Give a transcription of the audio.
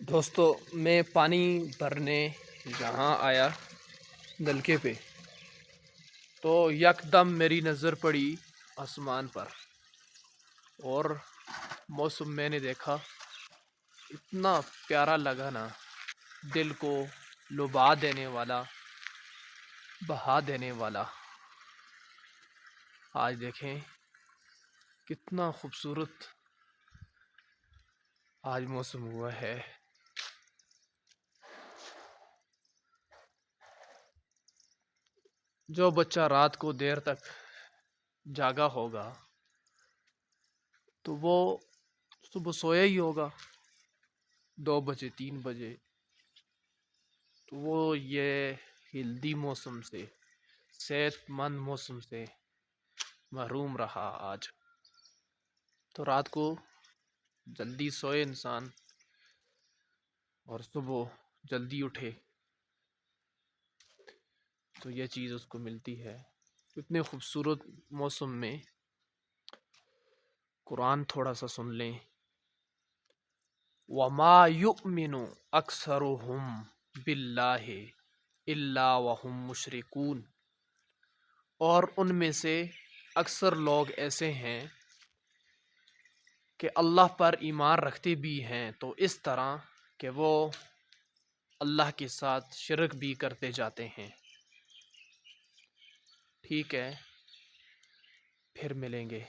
دوستو میں پانی بھرنے یہاں آیا نلکے پہ، تو یکدم میری نظر پڑی آسمان پر، اور موسم میں نے دیکھا، اتنا پیارا لگا نا، دل کو لبھا دینے والا، بہا دینے والا۔ آج دیکھیں کتنا خوبصورت آج موسم ہوا ہے۔ جو بچہ رات کو دیر تک جاگا ہوگا تو وہ صبح سویا ہی ہوگا 2 بجے 3 بجے، تو وہ یہ ہیلدی موسم سے، صحت مند موسم سے محروم رہا آج۔ تو رات کو جلدی سوئے انسان اور صبح جلدی اٹھے تو یہ چیز اس کو ملتی ہے۔ اتنے خوبصورت موسم میں قرآن تھوڑا سا سن لیں۔ وَمَا يُؤْمِنُ أَكْثَرُهُمْ بِاللَّهِ إِلَّا وَهُمْ مُشْرِكُونَ، اور ان میں سے اکثر لوگ ایسے ہیں کہ اللہ پر ایمان رکھتے بھی ہیں تو اس طرح کہ وہ اللہ کے ساتھ شرک بھی کرتے جاتے ہیں۔ ٹھیک ہے، پھر ملیں گے۔